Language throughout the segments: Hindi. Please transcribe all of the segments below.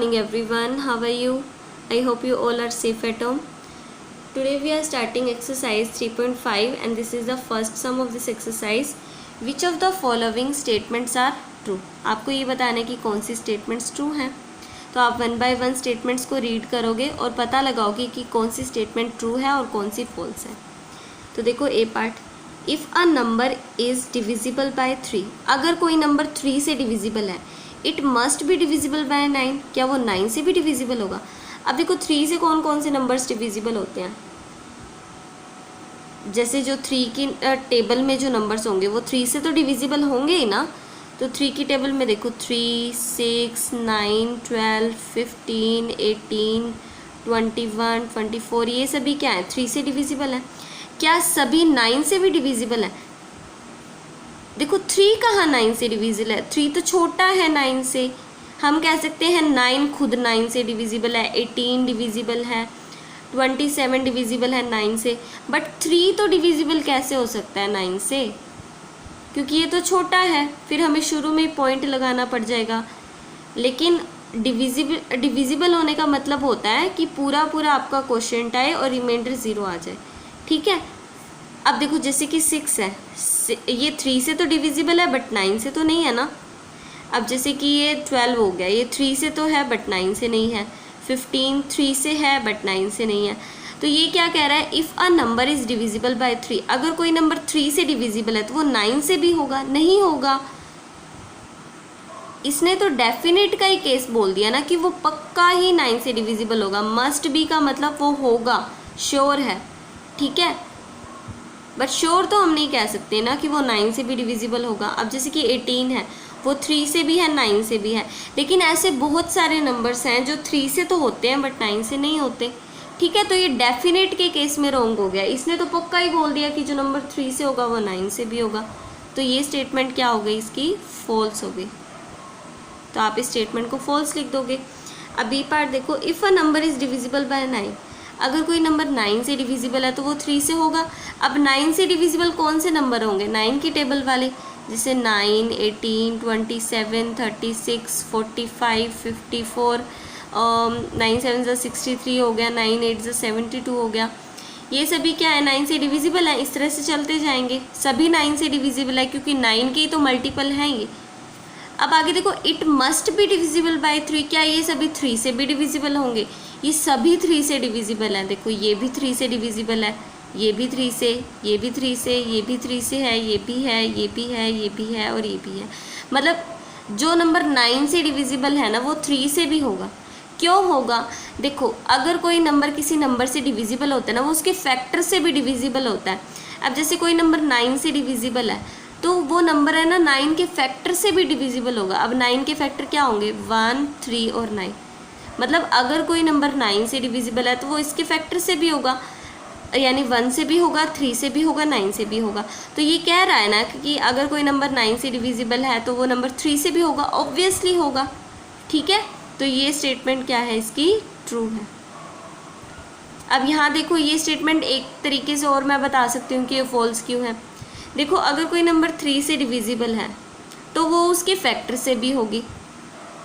morning everyone. How are you? I hope you all are safe at home. Today we are starting exercise 3.5 and this is the first sum of this exercise. Which of the following statements are true? आपको ये बताना है कि कौन सी statements true हैं. तो आप वन बाय वन स्टेटमेंट्स को रीड करोगे और पता लगाओगे कि कौन सी स्टेटमेंट ट्रू है और कौन सी फॉल्स है. तो देखो A part, if a number is divisible by 3, अगर कोई नंबर 3 से डिविजिबल है, it must be divisible by 9, क्या वो 9 से भी डिविजिबल होगा? अब देखो 3 से कौन कौन से नंबर्स डिविजिबल होते हैं. जैसे जो 3 की टेबल में जो नंबर्स होंगे वो 3 से तो डिविजिबल होंगे ही ना. तो 3 की टेबल में देखो 3, 6, 9, 12, 15, 18, 21, 24, ये सभी क्या है? 3 से डिविजिबल है. क्या सभी 9 से भी डिविजिबल है? देखो 3 कहाँ 9 से डिविजिबल है? 3 तो छोटा है 9 से. हम कह सकते हैं 9 खुद 9 से डिविजिबल है, 18 डिविजिबल है, 27 डिविजिबल है 9 से. बट 3 तो डिविजिबल कैसे हो सकता है 9 से? क्योंकि ये तो छोटा है. फिर हमें शुरू में पॉइंट लगाना पड़ जाएगा. लेकिन डिविजिबल होने का मतलब होता है कि पूरा आपका क्वोशिएंट आए और रिमाइंडर 0 आ जाए. ठीक है. अब देखो जैसे कि 6 है, ये 3 से तो डिविजिबल है बट 9 से तो नहीं है ना. अब जैसे कि ये 12 हो गया, ये 3 से तो है बट 9 से नहीं है. 15 3 से है बट 9 से नहीं है. तो ये क्या कह रहा है? If a number is divisible by 3, अगर कोई नंबर 3 से डिविजिबल है तो वो 9 से भी होगा? नहीं होगा. इसने तो डेफिनेट का ही केस बोल दिया ना कि वो पक्का ही 9 से डिविजिबल होगा. मस्ट बी का मतलब वो होगा, श्योर है. ठीक है. बट श्योर तो हम नहीं कह सकते ना कि वो 9 से भी डिविजिबल होगा. अब जैसे कि 18 है, वो 3 से भी है 9 से भी है. लेकिन ऐसे बहुत सारे नंबर्स हैं जो 3 से तो होते हैं बट 9 से नहीं होते. ठीक है. तो ये डेफिनेट के केस में रॉन्ग हो गया. इसने तो पक्का ही बोल दिया कि जो नंबर 3 से होगा वो 9 से भी होगा. तो ये स्टेटमेंट क्या हो गई? इसकी फॉल्स हो गई. तो आप इस स्टेटमेंट को फॉल्स लिख दोगे. अब बी पार्ट देखो, if a number is divisible by 9, अगर कोई नंबर 9 से डिविजिबल है तो वो 3 से होगा. अब 9 से डिविजिबल कौन से नंबर होंगे? 9 की टेबल वाले, जैसे 9, 18, 27, 36, 45, 54, 9 7 ज़ा 63 हो गया, 9 8 ज़ा 72 हो गया. ये सभी क्या है? 9 से डिविजिबल है. इस तरह से चलते जाएंगे. सभी 9 से डिविजिबल है क्योंकि 9 के ही तो मल्टीपल हैं ये. अब आगे देखो, it must be divisible by 3, क्या ये सभी 3 से भी डिविजिबल होंगे? ये सभी 3 से डिविजिबल हैं. देखो ये भी 3 से डिविजिबल है, ये भी 3 से, ये भी 3 से, ये भी 3 से है, ये भी है, ये भी है, ये भी है और ये भी है. मतलब जो नंबर 9 से डिविजिबल है ना वो 3 से भी होगा. क्यों होगा? देखो अगर कोई नंबर किसी नंबर से डिविजिबल होता है ना, वो उसके फैक्टर से भी डिविजिबल होता है. अब जैसे कोई नंबर 9 से डिविजिबल है तो वो नंबर है ना 9 के फैक्टर से भी डिविजिबल होगा. अब 9 के फैक्टर क्या होंगे? 1, 3 और 9. मतलब अगर कोई नंबर 9 से डिविजिबल है तो वो इसके फैक्टर से भी होगा, यानी 1 से भी होगा, 3 से भी होगा, 9 से भी होगा. तो ये कह रहा है ना कि अगर कोई नंबर 9 से डिविजिबल है तो वो नंबर 3 से भी होगा, ऑब्वियसली होगा. ठीक है. तो ये स्टेटमेंट क्या है? इसकी ट्रू है. अब यहाँ देखो ये स्टेटमेंट एक तरीके से और मैं बता सकती हूँ कि ये फॉल्स क्यों है. देखो अगर कोई नंबर 3 से डिविजिबल है तो वो उसके फैक्टर से भी होगी.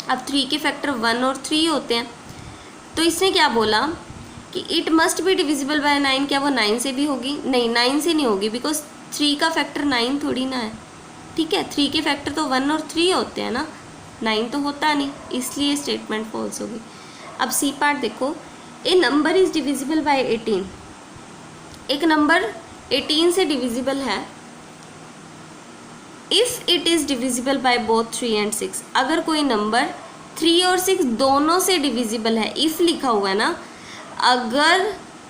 अब 3 के फैक्टर 1 और 3 होते हैं. तो इसने क्या बोला कि it must be divisible by 9, क्या वो 9 से भी होगी? नहीं, 9 से नहीं होगी बिकॉज 3 का फैक्टर 9 थोड़ी ना है. ठीक है. 3 के फैक्टर तो 1 और 3 होते हैं ना, 9 तो होता नहीं, इसलिए स्टेटमेंट फॉल्स होगी. अब सी पार्ट देखो, ए नंबर इज़ डिविजिबल बाय 18, एक नंबर 18 से डिविजिबल है if it is divisible by both 3 and 6, अगर कोई नंबर 3 और 6 दोनों से डिविजिबल है. इफ़ लिखा हुआ है ना, अगर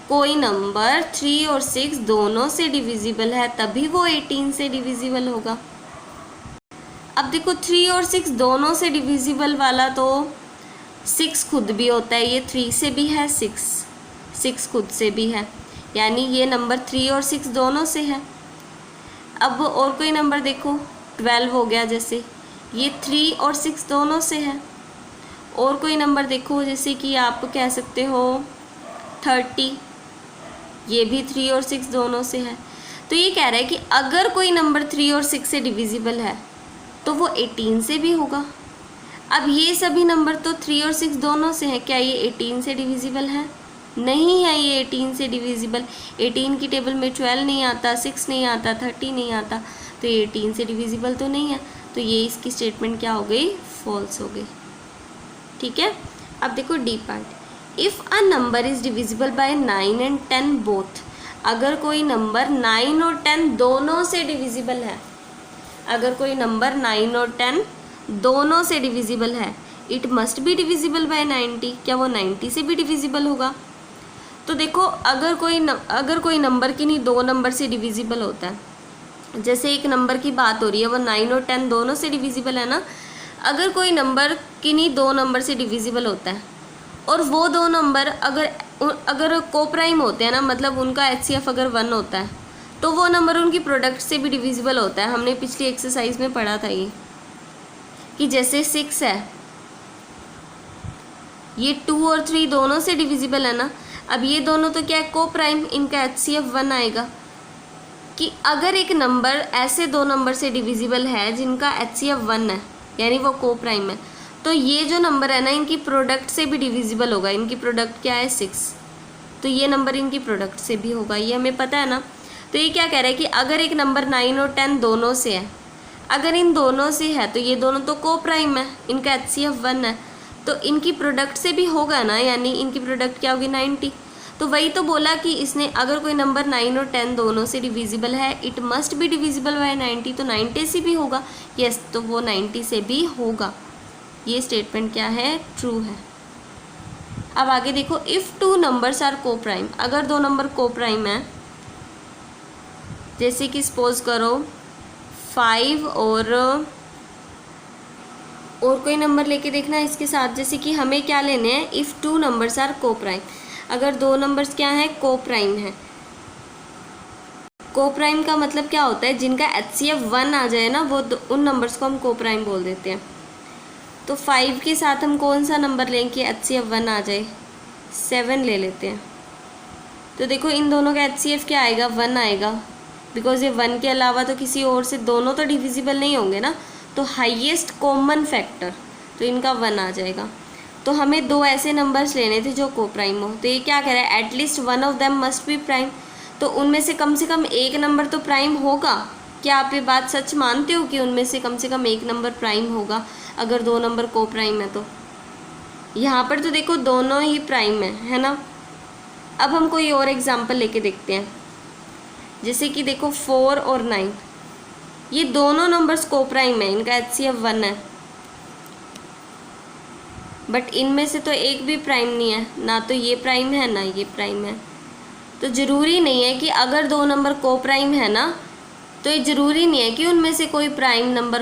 कोई नंबर 3 और 6 दोनों से डिविजिबल है तभी वो 18 से डिविजिबल होगा. अब देखो 3 और 6 दोनों से डिविजिबल वाला तो 6 खुद भी होता है, ये 3 से भी है, 6 खुद से भी है, यानी ये नंबर 3 और 6 दोनों से है. अब और कोई नंबर देखो 12 हो गया, जैसे ये 3 और 6 दोनों से है. और कोई नंबर देखो जैसे कि आप कह सकते हो 30, ये भी 3 और 6 दोनों से है. तो ये कह रहा है कि अगर कोई नंबर 3 और 6 से डिविजिबल है तो वो 18 से भी होगा. अब ये सभी नंबर तो 3 और 6 दोनों से हैं, क्या ये 18 से डिविजिबल है? नहीं है ये 18 से डिविजिबल। 18 की टेबल में 12 नहीं आता, 6 नहीं आता, 30 नहीं आता, तो ये 18 से डिविजिबल तो नहीं है। तो ये इसकी स्टेटमेंट क्या हो गई? फॉल्स हो गई। ठीक है, अब देखो D part. If a number is divisible by 9 and 10 both, अगर कोई नंबर 9 और 10 दोनों से डिविजिबल है, अगर कोई नंबर 9 और 10 दोनों से डिविजिबल है, it must be divisible bye 90, क्या वो 90 से भी डिविजिबल होगा? तो देखो अगर कोई नंबर किन्हीं दो नंबर से डिविजिबल होता है, जैसे एक नंबर की बात हो रही है, वो 9 और 10 दोनों से डिविजिबल है ना। अगर कोई नंबर किन्हीं दो नंबर से डिविजिबल होता है और वो दो नंबर अगर कोप्राइम होते हैं ना, मतलब उनका HCF अगर 1 होता है, तो वो नंबर उनकी प्रोडक्ट से भी डिविजिबल होता है। हमने पिछली एक्सरसाइज में पढ़ा था ये, कि जैसे 6 है, ये 2 और 3 दोनों से डिविजिबल है ना। अब ये दोनों तो क्या है? कोप्राइम, इनका HCF 1 आएगा। कि अगर एक नंबर ऐसे दो नंबर से डिविजिबल है जिनका HCF 1 है, यानी वो कोप्राइम है, तो ये जो नंबर है ना, इनकी प्रोडक्ट से भी डिविजिबल होगा। इनकी प्रोडक्ट क्या है? 6, तो ये नंबर इनकी प्रोडक्ट से भी होगा, ये हमें पता है ना। तो ये क्या कह रहा है कि अगर एक नंबर 9 और 10 दोनों से है, अगर इन दोनों से है तो ये दोनों तो कोप्राइम है, इनका HCF 1 है, तो इनकी प्रोडक्ट से भी होगा ना, यानी इनकी प्रोडक्ट क्या होगी? 90। तो वही तो बोला कि इसने, अगर कोई नंबर 9 और 10 दोनों से डिविजिबल है, it must be divisible bye 90, तो 90 से भी होगा। यस, तो वो 90 से भी होगा। ये स्टेटमेंट क्या है? ट्रू है। अब आगे देखो, इफ़ 2 नंबर्स आर कोप्राइम, अगर दो नंबर कोप्राइम है, जैसे कि सपोज करो 5 और कोई नंबर लेके देखना इसके साथ। जैसे कि हमें क्या लेने हैं? इफ़ 2 नंबर्स आर कोप्राइम, अगर दो नंबर्स क्या हैं? कोप्राइम है। कोप्राइम का मतलब क्या होता है? जिनका HCF 1 आ जाए ना, वो उन नंबर्स को हम कोप्राइम बोल देते हैं। तो 5 के साथ हम कौन सा नंबर लें कि HCF 1 आ जाए? 7 ले लेते हैं। तो देखो इन दोनों का HCF क्या आएगा? 1 आएगा, बिकॉज ये 1 के अलावा तो किसी और से दोनों तो डिविजिबल नहीं होंगे ना। तो हाईएस्ट कॉमन फैक्टर, तो इनका 1 आ जाएगा। तो हमें दो ऐसे नंबर्स लेने थे जो कोप्राइम हो। तो ये क्या कह रहा है? At least one of them must be prime, तो उनमें से कम एक नंबर तो प्राइम होगा। क्या आप ये बात सच मानते हो कि उनमें से कम एक नंबर प्राइम होगा अगर दो नंबर कोप्राइम है? तो यहाँ पर तो देखो दोनों ही प्राइम है ना। अब हम कोई और एग्जाम्पल लेके देखते हैं। जैसे कि देखो 4 और 9, ये दोनों नंबर्स कोप्राइम है, इनका HCF 1 है, बट इनमें से तो एक भी प्राइम नहीं है, ना तो ये प्राइम है ना ये प्राइम है। तो ज़रूरी नहीं है कि अगर दो नंबर कोप्राइम है ना, तो ये ज़रूरी नहीं है कि उनमें से कोई प्राइम नंबर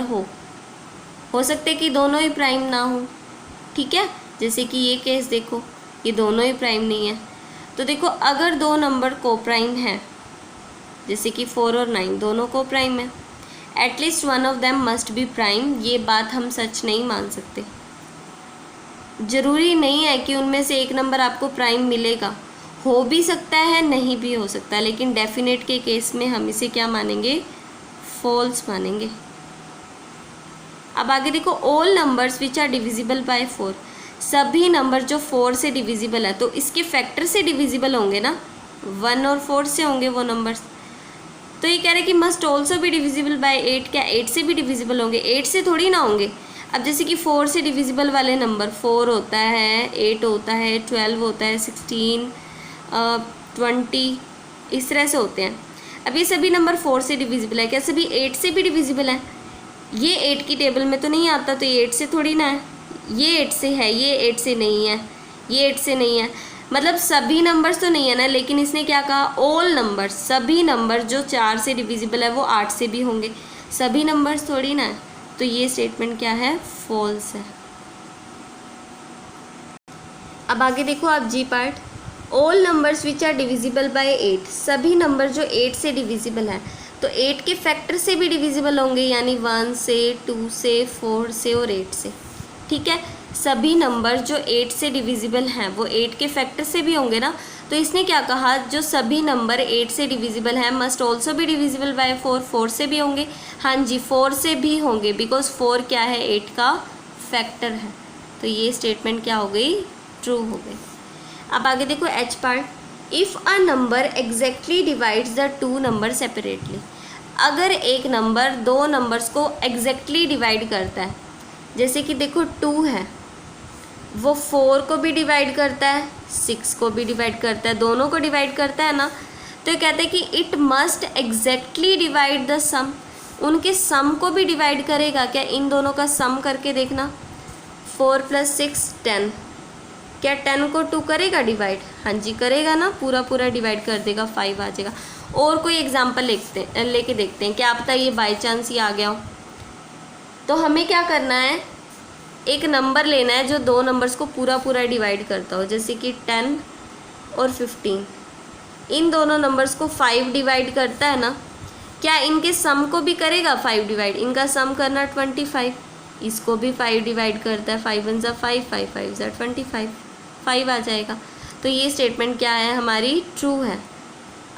हो सकते हैं कि दोनों ही प्राइम ना हो। ठीक है, जैसे कि ये केस देखो, ये दोनों ही प्राइम नहीं है। तो देखो अगर दो नंबर कोप्राइम है, जैसे कि 4 और 9 दोनों कोप्राइम है, at least one of them must be prime, ये बात हम सच नहीं मान सकते। ज़रूरी नहीं है कि उनमें से एक नंबर आपको प्राइम मिलेगा, हो भी सकता है नहीं भी हो सकता, लेकिन डेफिनेट के केस में हम इसे क्या मानेंगे? फॉल्स मानेंगे। अब आगे देखो, all numbers which are divisible by 4, सभी नंबर जो 4 से डिविजिबल है, तो इसके फैक्टर से डिविजिबल होंगे ना, 1 और 4 से होंगे वो नंबर्स। तो ये कह रहे हैं कि मस्ट ऑल्सो भी डिविजिबल बाय 8, क्या 8 से भी डिविजिबल होंगे? 8 से थोड़ी ना होंगे। अब जैसे कि 4 से डिविजिबल वाले नंबर 4 होता है, 8 होता है, 12 होता है, 16, 20, इस तरह से होते हैं। अब ये सभी नंबर 4 से डिविजिबल है, क्या सभी 8 से भी डिविजिबल है? ये 8 की टेबल में तो नहीं आता, तो ये 8 से थोड़ी ना है। ये 8 से है, ये 8 से नहीं है, ये 8 से नहीं है, मतलब सभी नंबर्स तो नहीं है ना। लेकिन इसने क्या कहा? ऑल नंबर्स, सभी नंबर जो 4 से डिविजिबल है वो 8 से भी होंगे, सभी नंबर्स थोड़ी ना है। तो ये स्टेटमेंट क्या है? फॉल्स है। अब आगे देखो आप G part, all numbers which are divisible by 8, सभी नंबर जो 8 से डिविजिबल है, तो 8 के फैक्टर से भी डिविजिबल होंगे, यानी 1 से, 2 से, 4 से और 8 से। ठीक है, सभी नंबर जो 8 से डिविजिबल हैं वो 8 के फैक्टर से भी होंगे ना। तो इसने क्या कहा? जो सभी नंबर 8 से डिविजिबल हैं मस्ट ऑल्सो भी डिविजिबल बाय 4, 4 से भी होंगे। हाँ जी, 4 से भी होंगे, बिकॉज 4 क्या है? 8 का फैक्टर है। तो ये स्टेटमेंट क्या हो गई, ट्रू हो गई। अब आगे देखो H part, if a number exactly divides the two number separately. अगर एक नंबर दो नंबर्स को एग्जैक्टली डिवाइड करता है, जैसे कि देखो 2 है, वो 4 को भी डिवाइड करता है, 6 को भी डिवाइड करता है, दोनों को डिवाइड करता है ना। तो ये कहते हैं कि it must exactly divide the sum, उनके सम को भी डिवाइड करेगा क्या, इन दोनों का सम करके देखना। 4 + 6 10, क्या 10 को 2 करेगा डिवाइड, हाँ जी करेगा ना, पूरा पूरा डिवाइड कर देगा, 5 आ जाएगा। और कोई एग्जांपल लेके देखते हैं, क्या पता ये बाय चांस ही आ गया हो। तो हमें क्या करना है, एक नंबर लेना है जो दो नंबर्स को पूरा पूरा डिवाइड करता हो, जैसे कि 10 और 15। इन दोनों नंबर्स को 5 डिवाइड करता है ना, क्या इनके सम को भी करेगा 5 डिवाइड, इनका सम करना 25, इसको भी 5 डिवाइड करता है, 5 × 1 = 5, 5 × 5 = 25, 5 आ जाएगा। तो ये स्टेटमेंट क्या है हमारी, ट्रू है।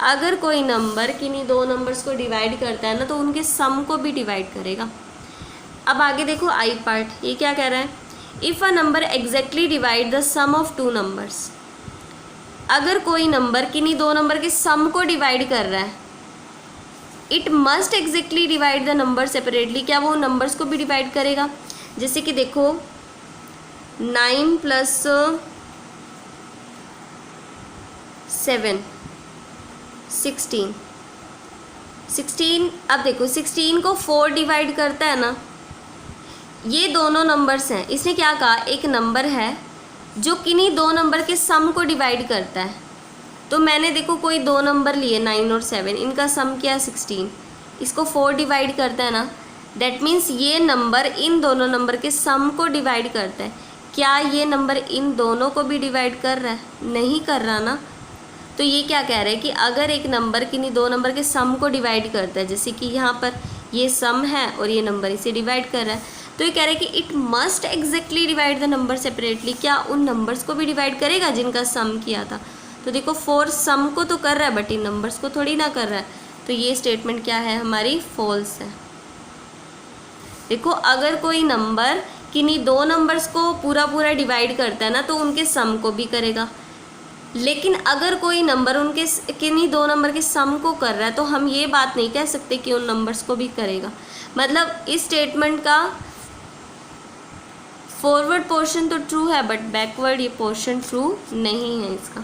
अगर कोई नंबर किन्हीं दो नंबर्स को डिवाइड करता है ना, तो उनके सम को भी डिवाइड करेगा। अब आगे देखो आई पार्ट, ये क्या कह रहा है, if a number exactly divide the sum of two numbers. अगर कोई नंबर किन्हीं दो नंबर के सम को डिवाइड कर रहा है, it must exactly divide the number separately, क्या वो नंबर्स को भी डिवाइड करेगा। जैसे कि देखो 9 + 7 16। अब देखो 16 को 4 डिवाइड करता है ना, ये दोनों नंबर्स हैं। इसने क्या कहा, एक नंबर है जो किन्हीं दो नंबर के सम को डिवाइड करता है। तो मैंने देखो कोई दो नंबर लिए 9 और 7, इनका सम क्या 16, इसको 4 डिवाइड करता है ना, दैट मीन्स ये नंबर इन दोनों नंबर के सम को डिवाइड करता है। क्या ये नंबर इन दोनों को भी डिवाइड कर रहा है, नहीं कर रहा ना। तो ये क्या कह रहा है कि अगर एक नंबर किन्हीं दो नंबर के सम को डिवाइड करता है, जैसे कि यहाँ पर ये सम है और ये नंबर इसे डिवाइड कर रहा है, तो ये कह रहा है कि it must exactly divide the number separately, क्या उन नंबर्स को भी डिवाइड करेगा जिनका सम किया था। तो देखो 4 सम को तो कर रहा है बट इन नंबर्स को थोड़ी ना कर रहा है। तो ये स्टेटमेंट क्या है हमारी, फॉल्स है। देखो अगर कोई नंबर किन्हीं दो नंबर्स को पूरा पूरा डिवाइड करता है ना, तो उनके सम को भी करेगा। लेकिन अगर कोई नंबर उनके किन्हीं दो नंबर के सम को कर रहा है, तो हम ये बात नहीं कह सकते कि उन नंबर्स को भी करेगा। मतलब इस स्टेटमेंट का फॉरवर्ड पोर्शन तो ट्रू है बट बैकवर्ड ये पोर्शन ट्रू नहीं है इसका।